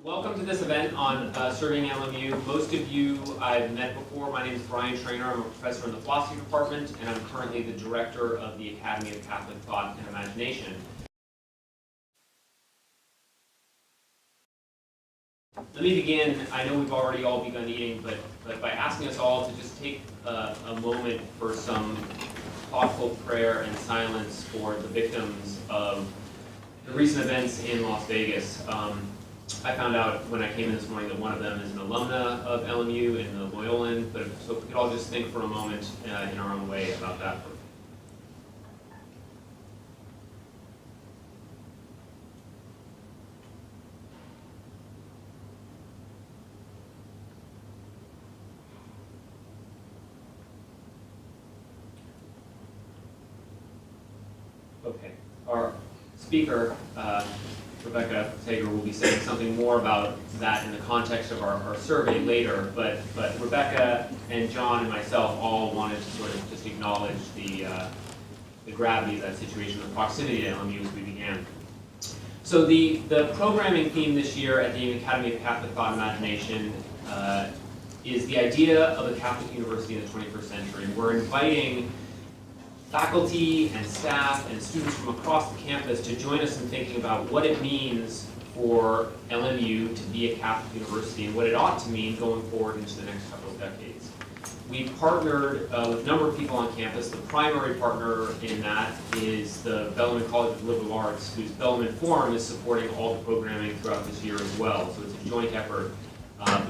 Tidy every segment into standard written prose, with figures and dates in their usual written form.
Welcome to this event on serving LMU. Most of you I've met before. My name is Brian Trainer. I'm a professor in the philosophy department, and I'm currently the director of the Academy of Catholic Thought and Imagination. Let me begin. I know we've already all begun eating, but by asking us all to just take a moment for some thoughtful prayer and silence for the victims of the recent events in Las Vegas. I found out when I came in this morning that one of them is an alumna of LMU in the Loyolan, but so if we could all just think for a moment in our own way about that. Okay, our speaker, Rebecca Sager, will be saying something more about that in the context of our survey later, but Rebecca and John and myself all wanted to sort of just acknowledge the gravity of that situation, the proximity to LMU as we began. So the programming theme this year at the Academy of Catholic Thought and Imagination is the idea of a Catholic university in the 21st century. We're inviting faculty and staff and students from across the campus to join us in thinking about what it means for LMU to be a Catholic university and what it ought to mean going forward into the next couple of decades. We've partnered with a number of people on campus. The primary partner in that is the Bellman College of Liberal Arts, whose Bellman Forum is supporting all the programming throughout this year as well. So it's a joint effort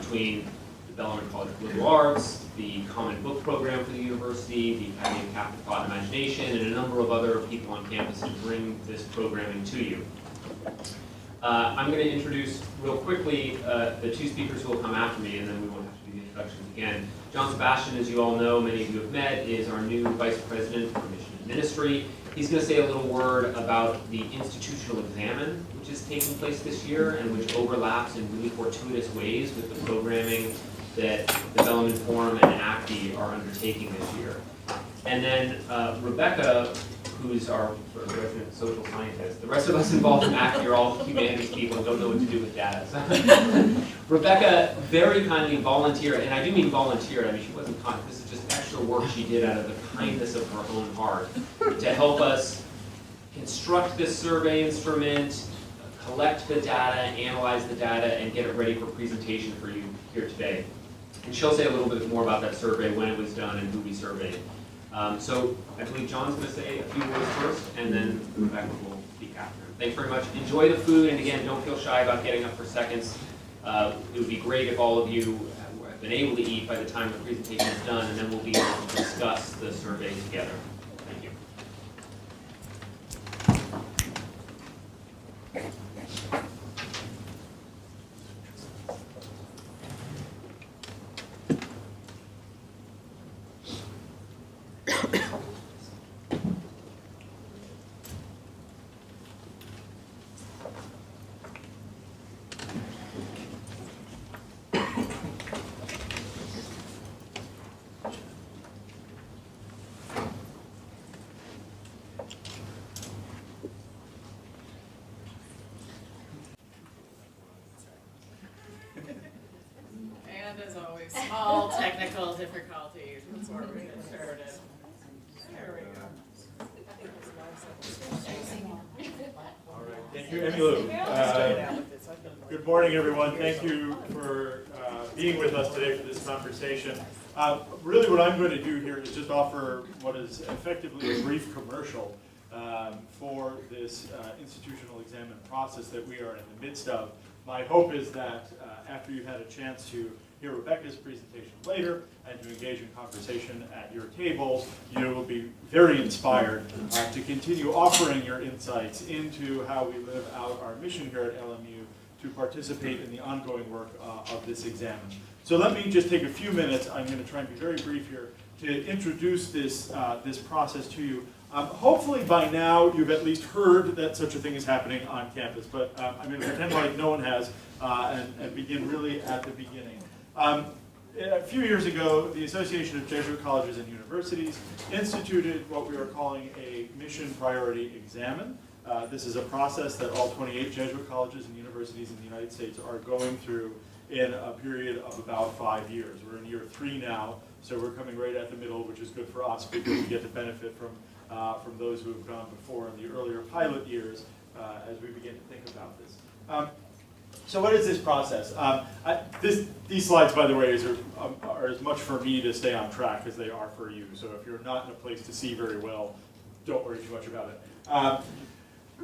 between the Bellman College of Liberal Arts, the Common Book Program for the university, the Academy of Catholic Thought and Imagination, and a number of other people on campus to bring this programming to you. I'm going to introduce real quickly the two speakers who will come after me, and then we won't have to do the introductions again. John Sebastian, as you all know, many of you have met, is our new Vice President for Mission and Ministry. He's going to say a little word about the institutional examen, which is taking place this year and which overlaps in really fortuitous ways with the programming that the Bellman Forum and ACTI are undertaking this year. And then Rebecca, who's our sort of resident social scientist. The rest of us involved in ACTI are all humanities people and don't know what to do with data. So Rebecca very kindly volunteered, and I do mean volunteered, I mean she wasn't kind, this is just extra work she did out of the kindness of her own heart to help us construct this survey instrument, collect the data, analyze the data, and get it ready for presentation for you here today. And she'll say a little bit more about that survey, when it was done, and who we surveyed. So I believe John's going to say a few words first, and then Rebecca will speak after him. Thanks very much. Enjoy the food, and again, don't feel shy about getting up for seconds. It would be great if all of you have been able to eat by the time the presentation is done, and then we'll be able to discuss the survey together. Thank you. And as always, small technical difficulties before we get started. There we go. All right, thank you, Emmylou. Good morning, everyone. Thank you for being with us today for this conversation. Really what I'm going to do here is just offer what is effectively a brief commercial for this institutional examen process that we are in the midst of. My hope is that after you've had a chance to hear Rebecca's presentation later and to engage in conversation at your tables, you will be very inspired to continue offering your insights into how we live out our mission here at LMU to participate in the ongoing work of this examen. So let me just take a few minutes. I'm going to try and be very brief here to introduce this process to you. Hopefully by now you've at least heard that such a thing is happening on campus, but I'm going to pretend like no one has and begin really at the beginning. A few years ago, the Association of Jesuit Colleges and Universities instituted what we are calling a mission priority examen. This is a process that all 28 Jesuit colleges and universities in the United States are going through in a period of about 5 years. We're in year 3 now, so we're coming right at the middle, which is good for us because we get to benefit from those who have gone before in the earlier pilot years as we begin to think about this. So what is this process? These slides, by the way, are as much for me to stay on track as they are for you. So if you're not in a place to see very well, don't worry too much about it.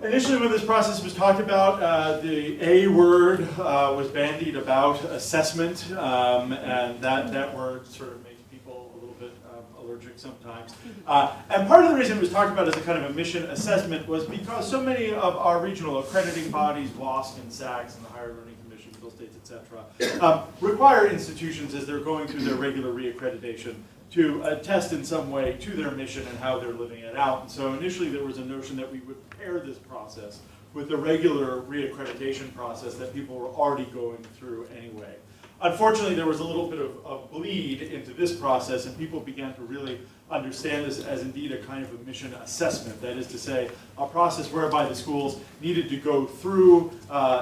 Initially, when this process was talked about, the A word was bandied about assessment, and that word sort of makes people a little bit allergic sometimes. And part of the reason it was talked about as a kind of a mission assessment was because so many of our regional accrediting bodies, WASC and SACS and the Higher Learning Commission, Middle States, etc., require institutions as they're going through their regular reaccreditation to attest in some way to their mission and how they're living it out. And so initially there was a notion that we would pair this process with the regular reaccreditation process that people were already going through anyway. Unfortunately, there was a little bit of bleed into this process, and people began to really understand this as indeed a kind of a mission assessment. That is to say, a process whereby the schools needed to go through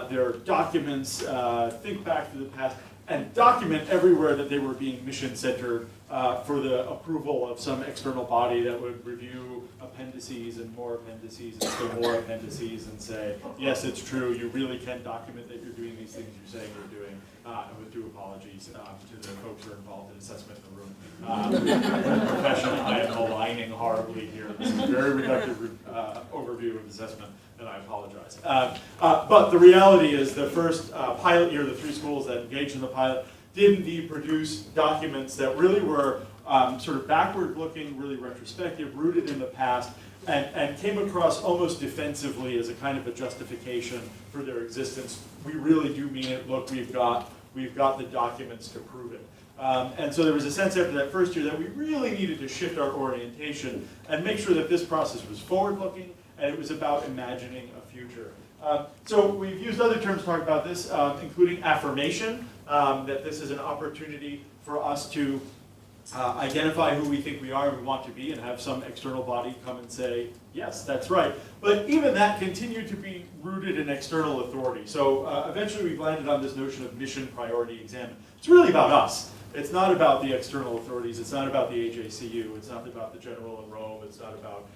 their documents, think back to the past, and document everywhere that they were being mission-centered for the approval of some external body that would review appendices and more appendices and still more appendices and say, yes, it's true, you really can document that you're doing these things you're saying you're doing. And with due apologies to the folks who are involved in assessment in the room. Professionally, I am aligning horribly here. This is a very reductive overview of assessment, and I apologize. But the reality is the first pilot year, the 3 schools that engaged in the pilot, did indeed produce documents that really were sort of backward-looking, really retrospective, rooted in the past, and came across almost defensively as a kind of a justification for their existence. We really do mean it. Look, we've got the documents to prove it. And so there was a sense after that first year that we really needed to shift our orientation and make sure that this process was forward-looking and it was about imagining a future. So we've used other terms to talk about this, including affirmation, that this is an opportunity for us to identify who we think we are and we want to be and have some external body come and say, yes, that's right. But even that continued to be rooted in external authority. So eventually we've landed on this notion of mission priority examined. It's really about us. It's not about the external authorities. It's not about the AJCU. It's not about the general in Rome. It's not about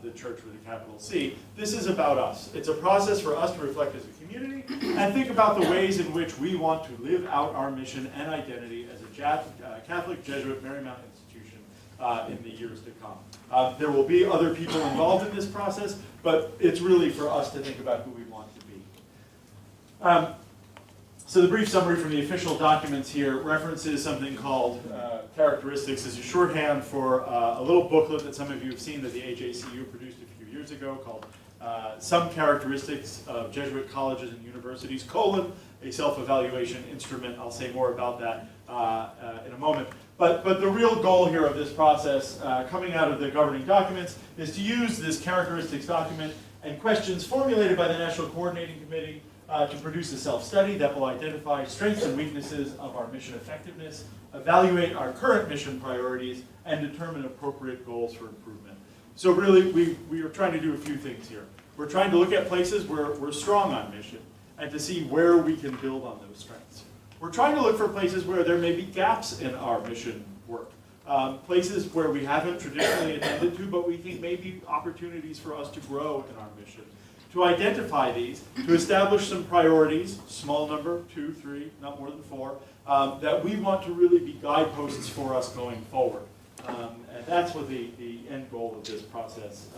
the church with a capital C. This is about us. It's a process for us to reflect as a community and think about the ways in which we want to live out our mission and identity as a Catholic Jesuit Marymount institution in the years to come. There will be other people involved in this process, but it's really for us to think about who we want to be. So the brief summary from the official documents here references something called characteristics as a shorthand for a little booklet that some of you have seen that the AJCU produced a few years ago called Some Characteristics of Jesuit Colleges and Universities, a self-evaluation instrument. I'll say more about that in a moment. But the real goal here of this process coming out of the governing documents is to use this characteristics document and questions formulated by the National Coordinating Committee to produce a self-study that will identify strengths and weaknesses of our mission effectiveness, evaluate our current mission priorities, and determine appropriate goals for improvement. So really, we are trying to do a few things here. We're trying to look at places where we're strong on mission and to see where we can build on those strengths. We're trying to look for places where there may be gaps in our mission work, places where we haven't traditionally attended to, but we think may be opportunities for us to grow in our mission. To identify these, to establish some priorities, small number, 2, 3, not more than 4, that we want to really be guideposts for us going forward. And that's what the end goal of this process is.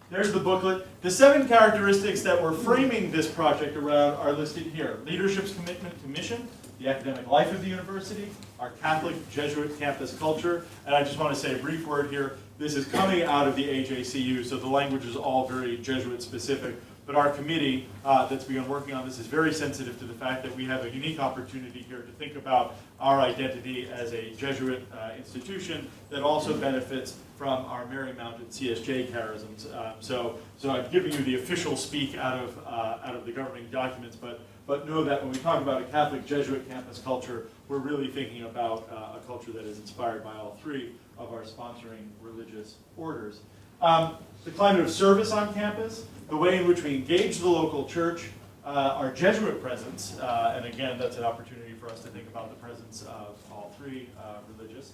There's the booklet. The 7 characteristics that we're framing this project around are listed here. Leadership's commitment to mission, the academic life of the university, our Catholic Jesuit campus culture, and I just want to say a brief word here. This is coming out of the AJCU, so the language is all very Jesuit specific, but our committee that's begun working on this is very sensitive to the fact that we have a unique opportunity here to think about our identity as a Jesuit institution that also benefits from our Marymount CSJ charisms. So I'm giving you the official speak out of the governing documents, but know that when we talk about a Catholic Jesuit campus culture, we're really thinking about a culture that is inspired by all 3 of our sponsoring religious orders. The climate of service on campus, the way in which we engage the local church, our Jesuit presence, and again, that's an opportunity for us to think about the presence of all three religious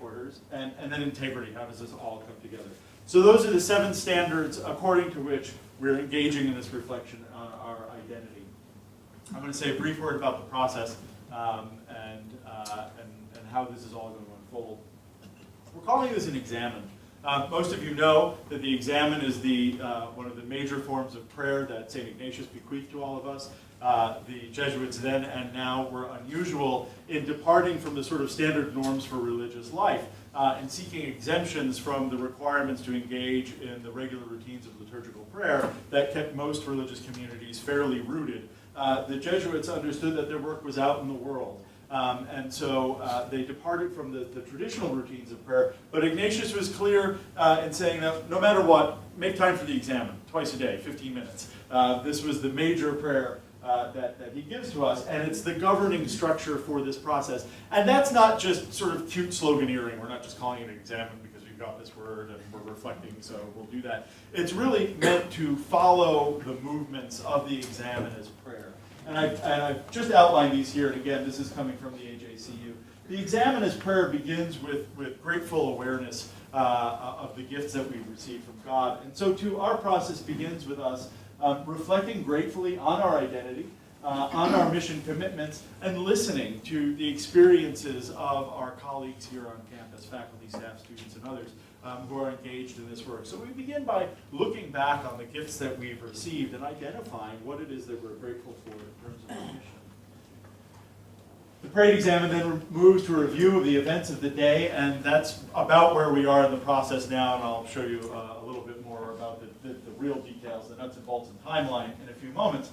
orders, and then integrity. How does this all come together? So those are the 7 standards according to which we're engaging in this reflection on our identity. I'm going to say a brief word about the process and how this is all going to unfold. We're calling this an examen. Most of you know that the examen is one of the major forms of prayer that St. Ignatius bequeathed to all of us. The Jesuits then and now were unusual in departing from the sort of standard norms for religious life and seeking exemptions from the requirements to engage in the regular routines of liturgical prayer that kept most religious communities fairly rooted. The Jesuits understood that their work was out in the world. And so they departed from the traditional routines of prayer. But Ignatius was clear in saying that no matter what, make time for the examen, twice a day, 15 minutes. This was the major prayer that he gives to us, and it's the governing structure for this process. And that's not just sort of cute sloganeering. We're not just calling it an examen because we've got this word and we're reflecting, so we'll do that. It's really meant to follow the movements of the examen as prayer. And I've just outlined these here, and again, this is coming from the AJCU. The examen as prayer begins with grateful awareness of the gifts that we've received from God. And so too, our process begins with us reflecting gratefully on our identity, on our mission commitments, and listening to the experiences of our colleagues here on campus, faculty, staff, students, and others who are engaged in this work. So we begin by looking back on the gifts that we've received and identifying what it is that we're grateful for in terms of our mission. The parade examen then moves to a review of the events of the day, and that's about where we are in the process now, and I'll show you a little bit more about the real details, the nuts and bolts and timeline in a few moments.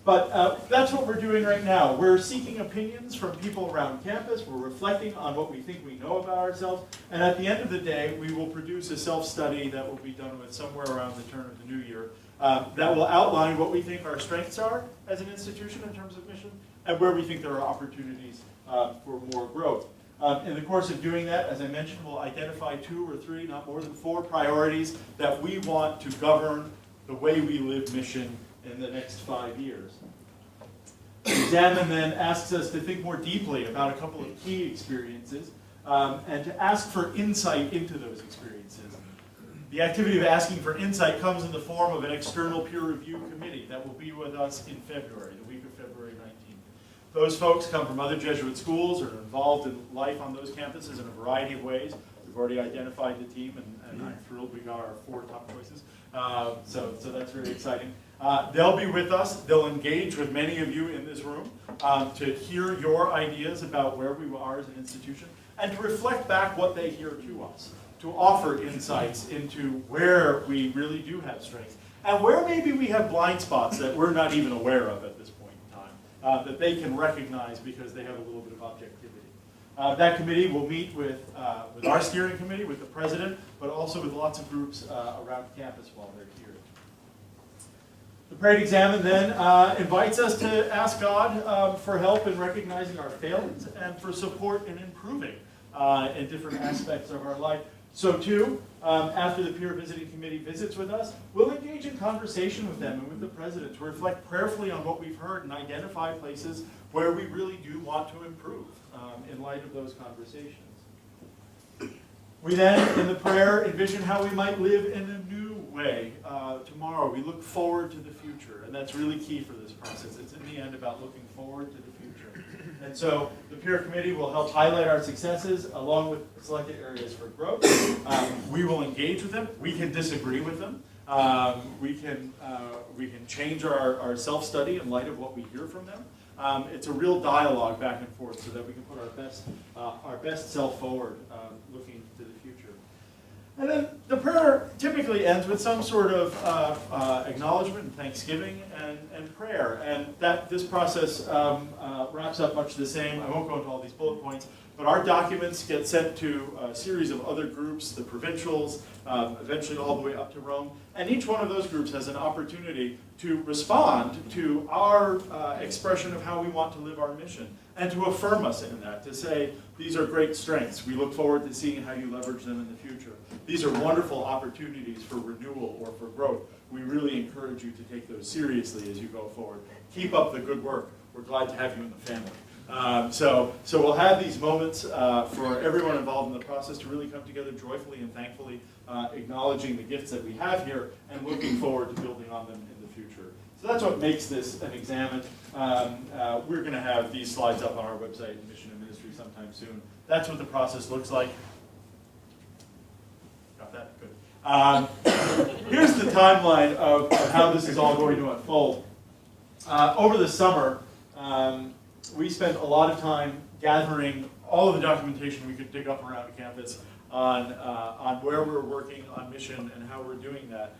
But that's what we're doing right now. We're seeking opinions from people around campus. We're reflecting on what we think we know about ourselves. And at the end of the day, we will produce a self-study that will be done with somewhere around the turn of the new year that will outline what we think our strengths are as an institution in terms of mission and where we think there are opportunities for more growth. In the course of doing that, as I mentioned, we'll identify 2 or 3, not more than 4 priorities that we want to govern the way we live mission in the next 5 years. The examen then asks us to think more deeply about a couple of key experiences and to ask for insight into those experiences. The activity of asking for insight comes in the form of an external peer review committee that will be with us in February, the week of February 19th. Those folks come from other Jesuit schools or are involved in life on those campuses in a variety of ways. We've already identified the team, and I'm thrilled we got our 4 top choices. So that's very exciting. They'll be with us. They'll engage with many of you in this room to hear your ideas about where we are as an institution and to reflect back what they hear to us, to offer insights into where we really do have strengths and where maybe we have blind spots that we're not even aware of at this point in time, that they can recognize because they have a little bit of objectivity. That committee will meet with our steering committee, with the president, but also with lots of groups around campus while they're here. The parade examen then invites us to ask God for help in recognizing our failings and for support in improving in different aspects of our life. So too, after the peer visiting committee visits with us, we'll engage in conversation with them and with the president to reflect prayerfully on what we've heard and identify places where we really do want to improve in light of those conversations. We then, in the prayer, envision how we might live in a new way tomorrow. We look forward to the future, and that's really key for this process. It's in the end about looking forward to the future. And so the peer committee will help highlight our successes along with selected areas for growth. We will engage with them. We can disagree with them. We can change our self-study in light of what we hear from them. It's a real dialogue back and forth so that we can put our best self forward looking to the future. And then the prayer typically ends with some sort of acknowledgement and thanksgiving and prayer. And this process wraps up much the same. I won't go into all these bullet points, but our documents get sent to a series of other groups, the provincials, eventually all the way up to Rome. And each one of those groups has an opportunity to respond to our expression of how we want to live our mission and to affirm us in that, to say, These are great strengths. We look forward to seeing how you leverage them in the future. These are wonderful opportunities for renewal or for growth. We really encourage you to take those seriously as you go forward. Keep up the good work. We're glad to have you in the family. So we'll have these moments for everyone involved in the process to really come together joyfully and thankfully, acknowledging the gifts that we have here and looking forward to building on them in the future. So that's what makes this an examen. We're going to have these slides up on our website, Mission and Ministry, sometime soon. That's what the process looks like. Got that? Good. Here's the timeline of how this is all going to unfold. Over the summer, we spent a lot of time gathering all of the documentation we could dig up around campus on where we're working on mission and how we're doing that.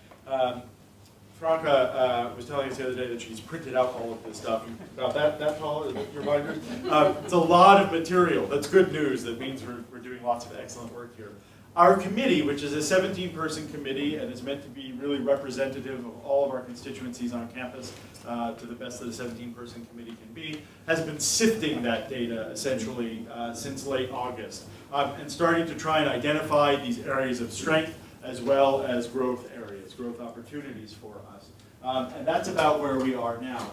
Franca was telling us the other day that she's printed out all of this stuff. About that tall, is that your binders? It's a lot of material. That's good news. That means we're doing lots of excellent work here. Our committee, which is a 17-person committee and is meant to be really representative of all of our constituencies on campus to the best that a 17-person committee can be, has been sifting that data essentially since late August and starting to try and identify these areas of strength as well as growth areas, growth opportunities for us. And that's about where we are now.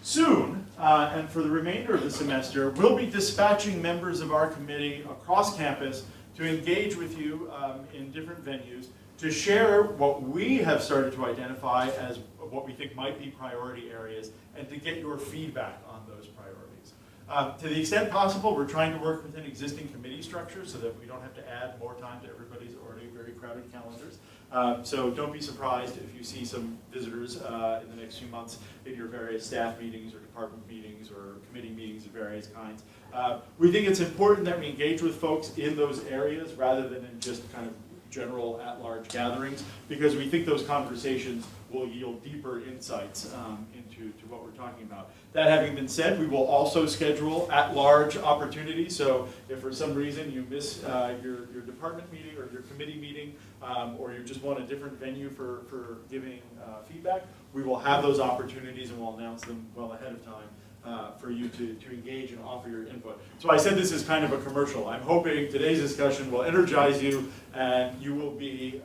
Soon, and for the remainder of the semester, we'll be dispatching members of our committee across campus to engage with you in different venues, to share what we have started to identify as what we think might be priority areas, and to get your feedback on those priorities. To the extent possible, we're trying to work within existing committee structures so that we don't have to add more time to everybody's already very crowded calendars. So don't be surprised if you see some visitors in the next few months in your various staff meetings or department meetings or committee meetings of various kinds. We think it's important that we engage with folks in those areas rather than in just kind of general at-large gatherings, because we think those conversations will yield deeper insights into what we're talking about. That having been said, we will also schedule at-large opportunities. So if for some reason you miss your department meeting or your committee meeting, or you just want a different venue for giving feedback, we will have those opportunities and we'll announce them well ahead of time for you to engage and offer your input. So I said this is kind of a commercial. I'm hoping today's discussion will energize you and you will be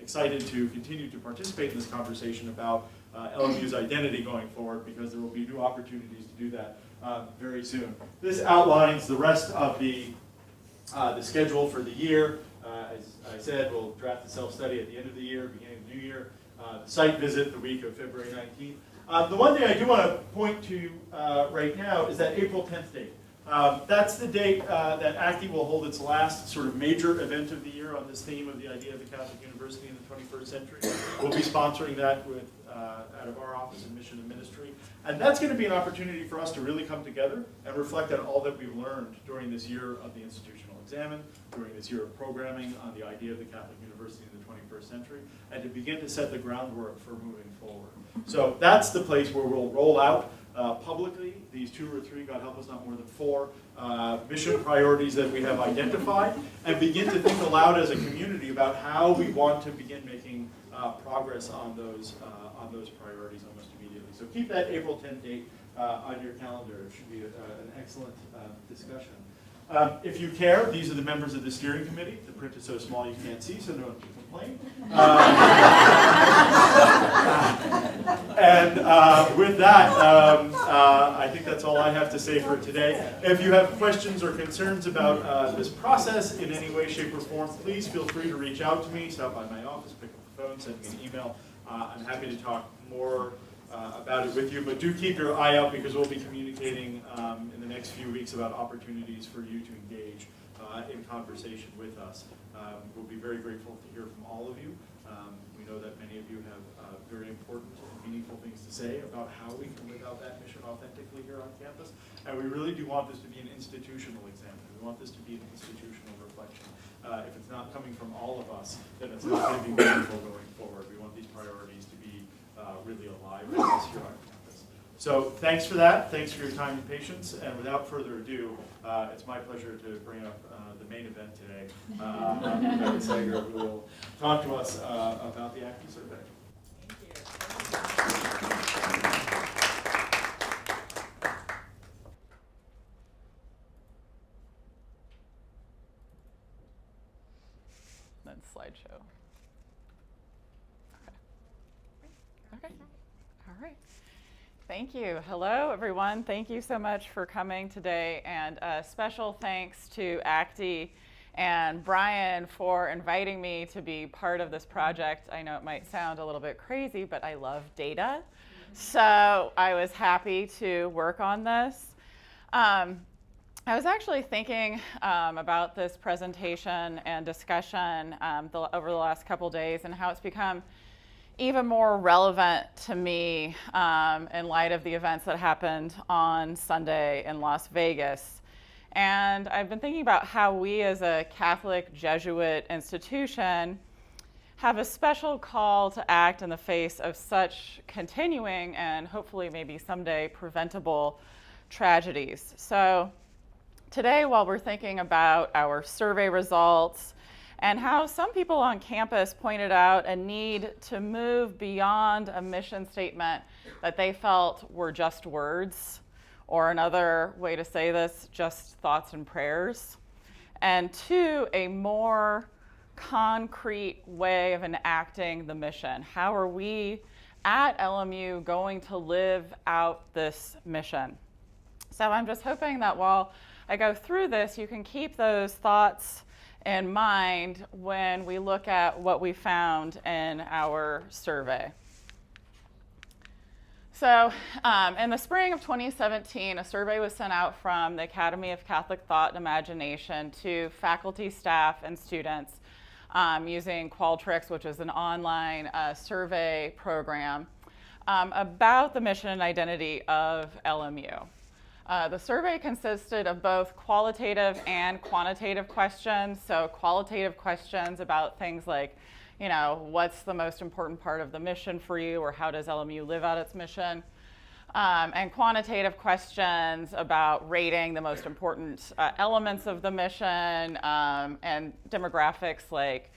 excited to continue to participate in this conversation about LMU's identity going forward, because there will be new opportunities to do that very soon. This outlines the rest of the schedule for the year. As I said, we'll draft the self-study at the end of the year, beginning of the new year. The site visit the week of February 19th. The one thing I do want to point to right now is that April 10th date. That's the date that ACTI will hold its last sort of major event of the year on this theme of the idea of the Catholic University in the 21st century. We'll be sponsoring that with out of our office in Mission and Ministry. And that's going to be an opportunity for us to really come together and reflect on all that we've learned during this year of the institutional examen, during this year of programming on the idea of the Catholic University in the 21st century, and to begin to set the groundwork for moving forward. So that's the place where we'll roll out publicly these 2 or 3, God help us, not more than 4, mission priorities that we have identified, and begin to think aloud as a community about how we want to begin making progress on those priorities almost immediately. So keep that April 10th date on your calendar. It should be an excellent discussion. If you care, these are the members of the steering committee. The print is so small you can't see, so don't complain. And with that, I think that's all I have to say for today. If you have questions or concerns about this process in any way, shape, or form, please feel free to reach out to me. Stop by my office, pick up the phone, send me an email. I'm happy to talk more about it with you, but do keep your eye out, because we'll be communicating in the next few weeks about opportunities for you to engage in conversation with us. We'll be very grateful to hear from all of you. We know that many of you have very important and meaningful things to say about how we can live out that mission authentically here on campus, and we really do want this to be an institutional exam. We want this to be an institutional reflection. If it's not coming from all of us, then it's not going to be meaningful going forward. We want these priorities to be really alive for us here on campus. So thanks for that. Thanks for your time and patience. And without further ado, it's my pleasure to bring up the main event today, Rebecca Sager, who will talk to us about the ACTI survey. Thank you. and slideshow. Okay. All right. Thank you. Hello, everyone. Thank you so much for coming today. And special thanks to ACTI and Brian for inviting me to be part of this project. I know it might sound a little bit crazy, but I love data. So I was happy to work on this. I was actually thinking about this presentation and discussion over the last couple days and how it's become even more relevant to me in light of the events that happened on Sunday in Las Vegas. And I've been thinking about how we as a Catholic Jesuit institution have a special call to act in the face of such continuing and hopefully maybe someday preventable tragedies. So today, while we're thinking about our survey results and how some people on campus pointed out a need to move beyond a mission statement that they felt were just words, or another way to say this, just thoughts and prayers, and to a more concrete way of enacting the mission. How are we at LMU going to live out this mission? So I'm just hoping that while I go through this, you can keep those thoughts in mind when we look at what we found in our survey. So in the spring of 2017, a survey was sent out from the Academy of Catholic Thought and Imagination to faculty, staff, and students using Qualtrics, which is an online survey program, about the mission and identity of LMU. The survey consisted of both qualitative and quantitative questions. So qualitative questions about things like, you know, what's the most important part of the mission for you, or how does LMU live out its mission? And quantitative questions about rating the most important elements of the mission, and demographics like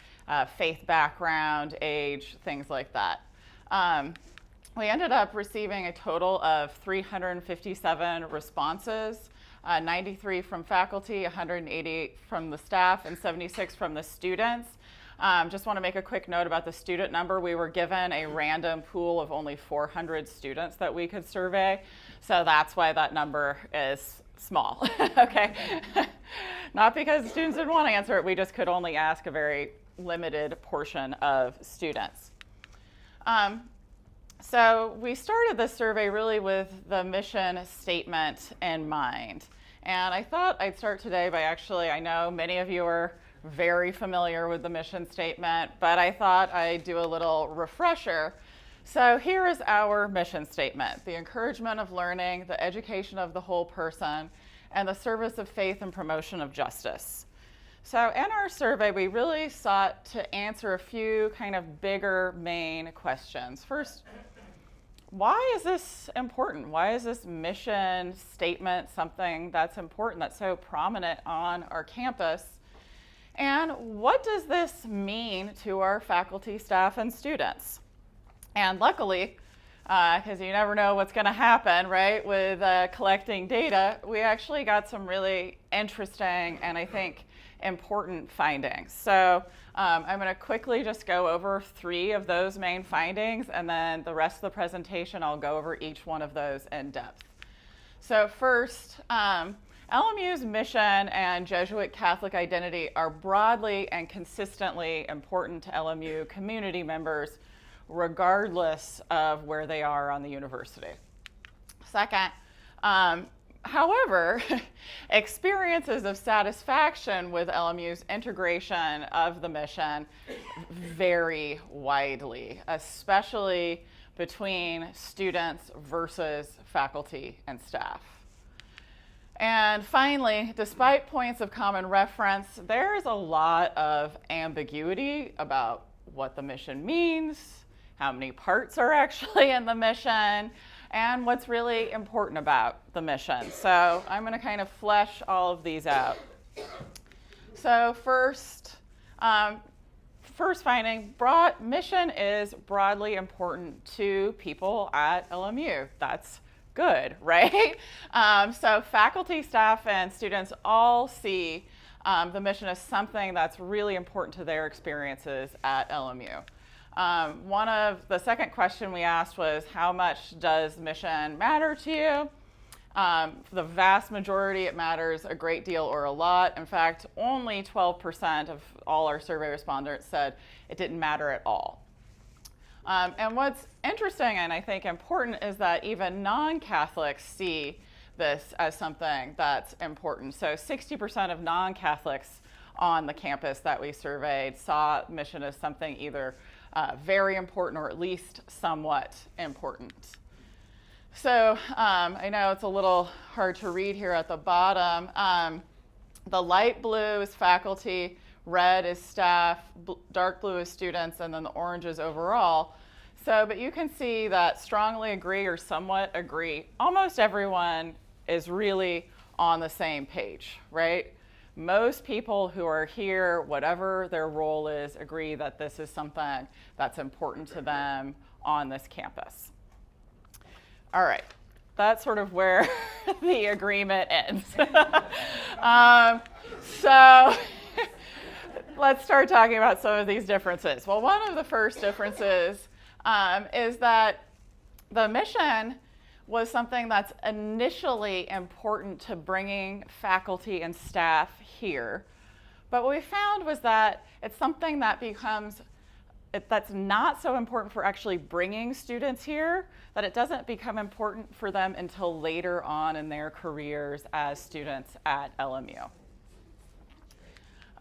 faith background, age, things like that. We ended up receiving a total of 357 responses, 93 from faculty, 188 from the staff, and 76 from the students. Just want to make a quick note about the student number. We were given a random pool of only 400 students that we could survey, so that's why that number is small, okay? Not because students didn't want to answer it, we just could only ask a very limited portion of students. So we started this survey really with the mission statement in mind. And I thought I'd start today by I know many of you are very familiar with the mission statement, but I thought I'd do a little refresher. So here is our mission statement: the encouragement of learning, the education of the whole person, and the service of faith and promotion of justice. So in our survey, we really sought to answer a few kind of bigger main questions. First, why is this important? Why is this mission statement something that's important, that's so prominent on our campus? And what does this mean to our faculty, staff, and students? And luckily, because you never know what's going to happen, right, with collecting data, we actually got some really interesting and I think important findings. So I'm going to quickly just go over 3 of those main findings, and then the rest of the presentation I'll go over each one of those in depth. So first, LMU's mission and Jesuit Catholic identity are broadly and consistently important to LMU community members, regardless of where they are on the university. Second, however, experiences of satisfaction with LMU's integration of the mission vary widely, especially between students versus faculty and staff. And finally, despite points of common reference, there's a lot of ambiguity about what the mission means, how many parts are actually in the mission, and what's really important about the mission. So I'm going to kind of flesh all of these out. So first finding, mission is broadly important to people at LMU. That's good, right? So faculty, staff, and students all see the mission is something that's really important to their experiences at LMU. The second question we asked was, how much does mission matter to you? For the vast majority, it matters a great deal or a lot. In fact, only 12% of all our survey respondents said it didn't matter at all. And what's interesting and I think important is that even non-Catholics see this as something that's important. So 60% of non-Catholics on the campus that we surveyed saw mission as something either very important or at least somewhat important. So I know it's a little hard to read here at the bottom. The light blue is faculty, red is staff, dark blue is students, and then the orange is overall. So, but you can see that strongly agree or somewhat agree. Almost everyone is really on the same page, right? Most people who are here, whatever their role is, agree that this is something that's important to them on this campus. All right, that's sort of where the agreement ends. So let's start talking about some of these differences. Well, one of the first differences is that the mission was something that's initially important to bringing faculty and staff here. But what we found was that it's something that that's not so important for actually bringing students here, that it doesn't become important for them until later on in their careers as students at LMU.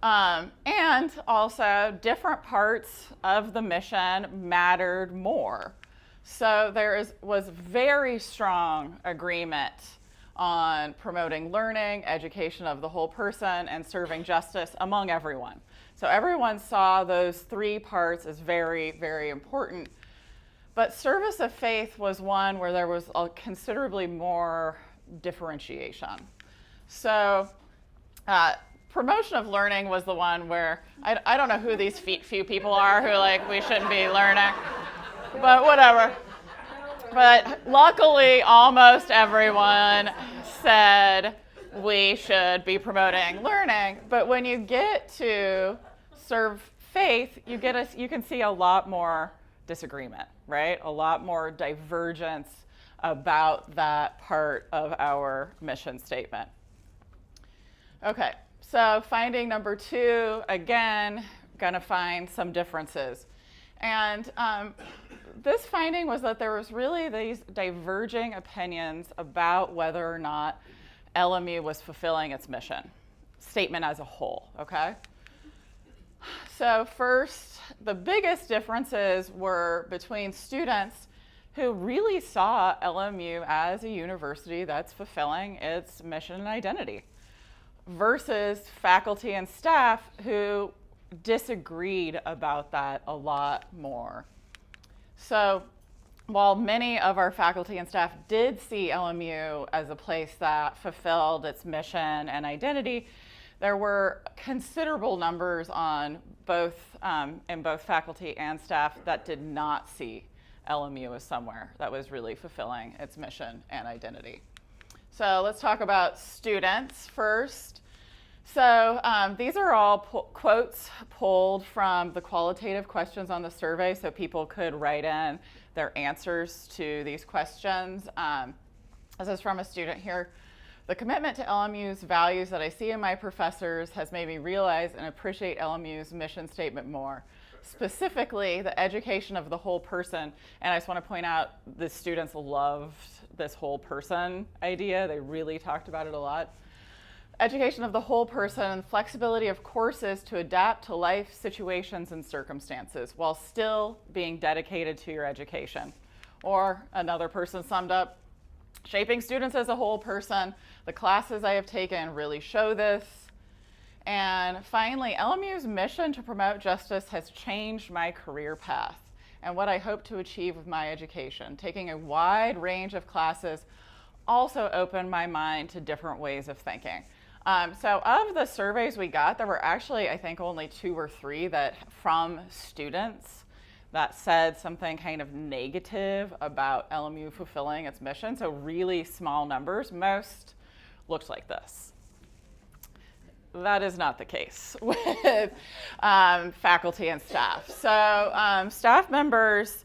And also, different parts of the mission mattered more. So there was very strong agreement on promoting learning, education of the whole person, and serving justice among everyone. So everyone saw those three parts as very, very important. But service of faith was one where there was considerably more differentiation. So promotion of learning was the one where, I don't know who these few people are who we shouldn't be learning, but whatever. But luckily, almost everyone said we should be promoting learning. But when you get to serve faith, you can see a lot more disagreement, right? A lot more divergence about that part of our mission statement. Okay, so finding number 2, again, gonna find some differences. And this finding was that there was really these diverging opinions about whether or not LMU was fulfilling its mission statement as a whole, okay? So first, the biggest differences were between students who really saw LMU as a university that's fulfilling its mission and identity versus faculty and staff who disagreed about that a lot more. So while many of our faculty and staff did see LMU as a place that fulfilled its mission and identity, there were considerable numbers on in both faculty and staff that did not see LMU as somewhere that was really fulfilling its mission and identity. So let's talk about students first. So these are all quotes pulled from the qualitative questions on the survey, so people could write in their answers to these questions. This is from a student here. The commitment to LMU's values that I see in my professors has made me realize and appreciate LMU's mission statement more. Specifically, the education of the whole person. And I just want to point out the students loved this whole person idea. They really talked about it a lot. Education of the whole person and flexibility of courses to adapt to life situations and circumstances while still being dedicated to your education. Or another person summed up, shaping students as a whole person. The classes I have taken really show this. And finally, LMU's mission to promote justice has changed my career path and what I hope to achieve with my education. Taking a wide range of classes also opened my mind to different ways of thinking. So of the surveys we got, there were actually, I think, only 2 or 3 that from students that said something kind of negative about LMU fulfilling its mission. So really small numbers. Most looked like this. that is not the case with faculty and staff. So staff members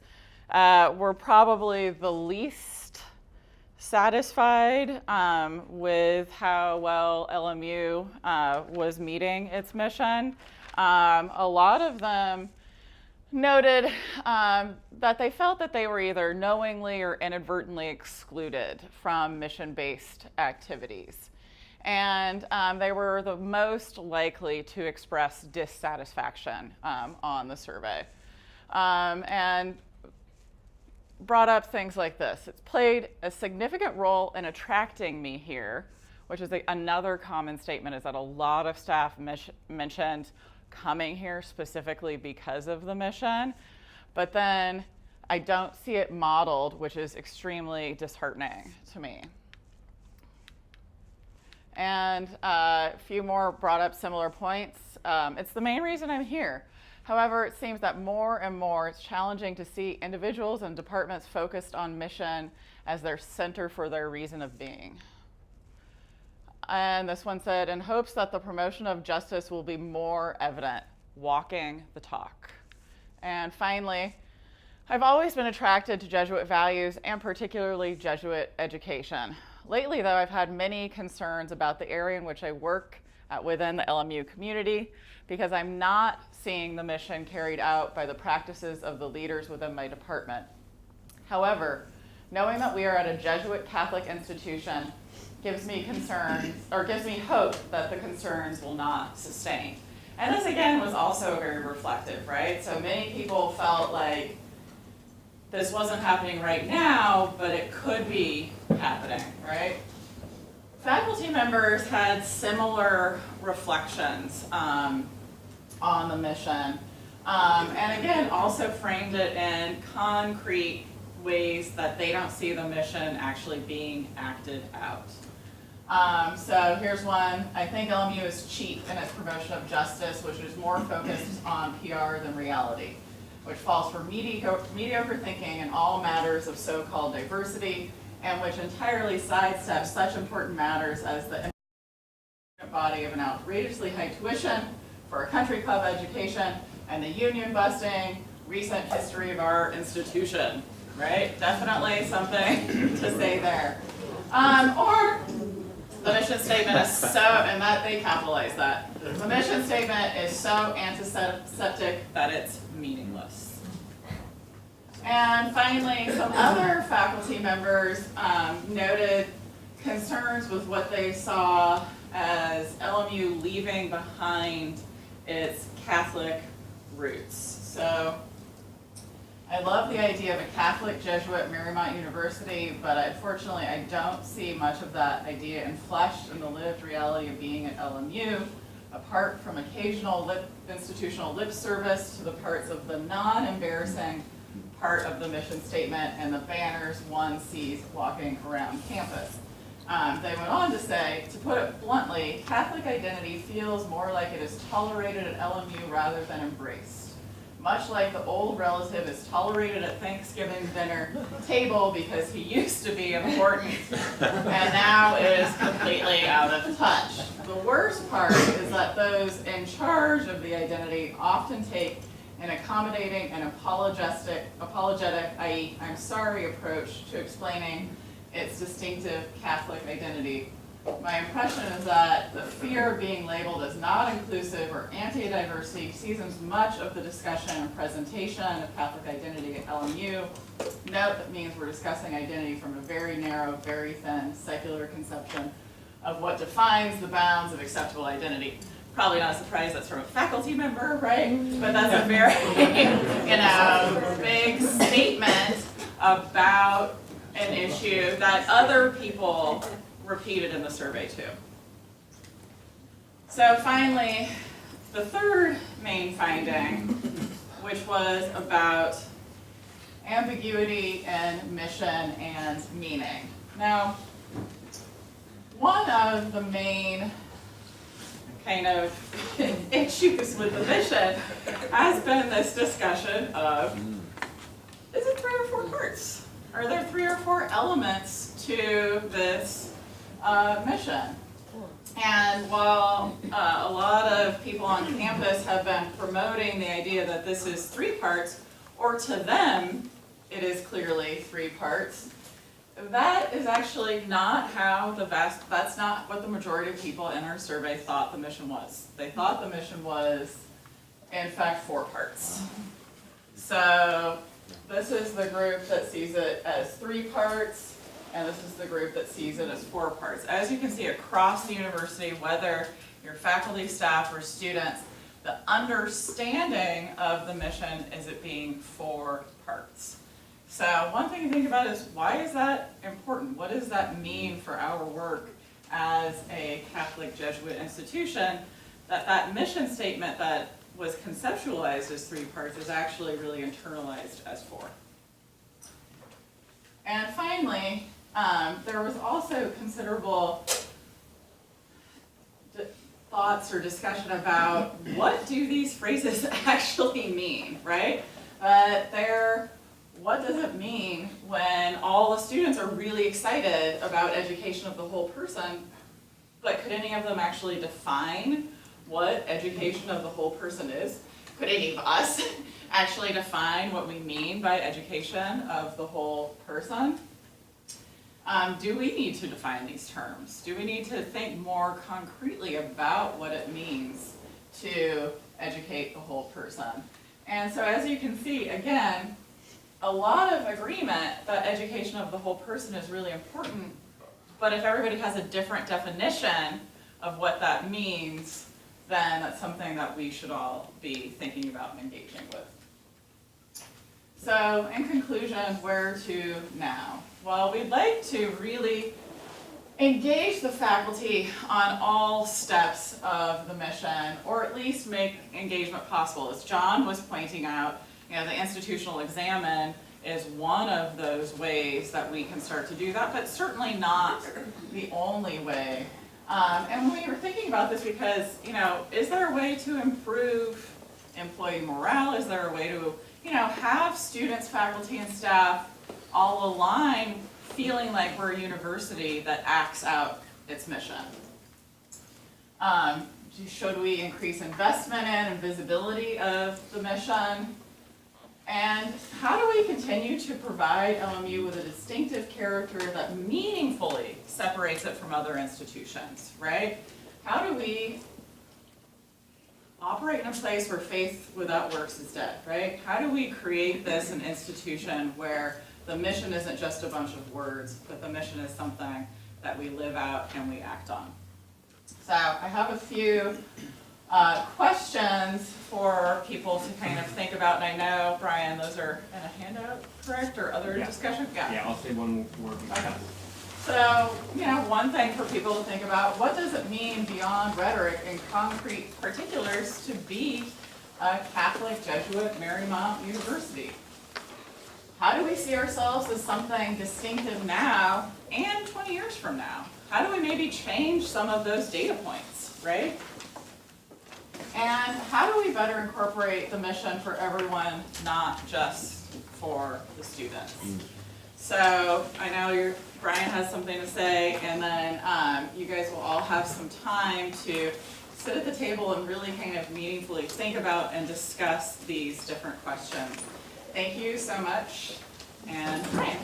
were probably the least satisfied with how well LMU was meeting its mission. A lot of them noted that they felt that they were either knowingly or inadvertently excluded from mission-based activities. And they were the most likely to express dissatisfaction on the survey. And brought up things like this. It's played a significant role in attracting me here, which is another common statement, is that a lot of staff mentioned coming here specifically because of the mission, but then I don't see it modeled, which is extremely disheartening to me. And a few more brought up similar points. It's the main reason I'm here. However, it seems that more and more it's challenging to see individuals and departments focused on mission as their center for their reason of being. And this one said, in hopes that the promotion of justice will be more evident, walking the talk. And finally, I've always been attracted to Jesuit values and particularly Jesuit education. Lately, though, I've had many concerns about the area in which I work within the LMU community, because I'm not seeing the mission carried out by the practices of the leaders within my department. However, knowing that we are at a Jesuit Catholic institution gives me hope that the concerns will not sustain. And this again was also very reflective, right? So many people felt like this wasn't happening right now, but it could be happening, right? Faculty members had similar reflections on the mission, and again, also framed it in concrete ways that they don't see the mission actually being acted out. So here's one. I think LMU is cheap in its promotion of justice, which is more focused on PR than reality, which falls for mediocre thinking in all matters of so-called diversity, and which entirely sidesteps such important matters as the body of an outrageously high tuition for a country club education and the union busting recent history of our institution, right? Definitely something to say there. Or the mission statement is so, and that they capitalize that. The mission statement is so antiseptic that it's meaningless. And finally, some other faculty members noted concerns with what they saw as LMU leaving behind its Catholic roots. So I love the idea of a Catholic Jesuit at Marymount University, but unfortunately I don't see much of that idea enfleshed in the lived reality of being at LMU, apart from occasional institutional lip service to the parts of the non-embarrassing part of the mission statement and the banners one sees walking around campus. They went on to say, to put it bluntly, Catholic identity feels more like it is tolerated at LMU rather than embraced. Much like the old relative is tolerated at Thanksgiving dinner table because he used to be important and now is completely out of touch. The worst part is that those in charge of the identity often take an accommodating and apologetic, i.e. I'm sorry approach to explaining its distinctive Catholic identity. My impression is that the fear of being labeled as not inclusive or anti-diversity seasons much of the discussion and presentation of Catholic identity at LMU. Note that means we're discussing identity from a very narrow, very thin, secular conception of what defines the bounds of acceptable identity. Probably not a surprise that's from a faculty member, right? But that's a very, big statement about an issue that other people repeated in the survey too. So finally, the third main finding, which was about ambiguity in mission and meaning. Now, one of the main kind of issues with the mission has been this discussion of, is it 3 or 4 parts? Are there 3 or 4 elements to this mission? And while a lot of people on campus have been promoting the idea that this is 3 parts, or to them, it is clearly 3 parts, that is actually not how that's not what the majority of people in our survey thought the mission was. They thought the mission was, in fact, 4 parts. So this is the group that sees it as 3 parts, and this is the group that sees it as 4 parts. As you can see across the university, whether you're faculty, staff, or students, the understanding of the mission is it being 4 parts. So one thing to think about is, why is that important? What does that mean for our work as a Catholic Jesuit institution, that mission statement that was conceptualized as 3 parts is actually really internalized as 4. And finally, there was also considerable thoughts or discussion about what do these phrases actually mean, right? What does it mean when all the students are really excited about education of the whole person, but could any of them actually define what education of the whole person is? Could any of us actually define what we mean by education of the whole person? Do we need to define these terms? Do we need to think more concretely about what it means to educate the whole person? And so as you can see, again, a lot of agreement that education of the whole person is really important, but if everybody has a different definition of what that means, then that's something that we should all be thinking about and engaging with. So in conclusion, where to now? Well, we'd like to really engage the faculty on all steps of the mission, or at least make engagement possible. As John was pointing out, the institutional examine is one of those ways that we can start to do that, but certainly not the only way. And we were thinking about this because, is there a way to improve employee morale? Is there a way to, have students, faculty, and staff all align, feeling like we're a university that acts out its mission? Should we increase investment in and visibility of the mission? And how do we continue to provide LMU with a distinctive character that meaningfully separates it from other institutions, right? How do we operate in a place where faith without works is dead, right? How do we create this an institution where the mission isn't just a bunch of words, but the mission is something that we live out and we act on? So I have a few questions for people to kind of think about, and I know, Brian, those are in a handout, correct, or other discussion? Yeah, I'll say one word. Okay. So, one thing for people to think about, what does it mean beyond rhetoric and concrete particulars to be a Catholic Jesuit Marymount University? How do we see ourselves as something distinctive now and 20 years from now? How do we maybe change some of those data points, right? And how do we better incorporate the mission for everyone, not just for the students? So I know Brian has something to say, and then you guys will all have some time to sit at the table and really kind of meaningfully think about and discuss these different questions. Thank you so much, and Brian.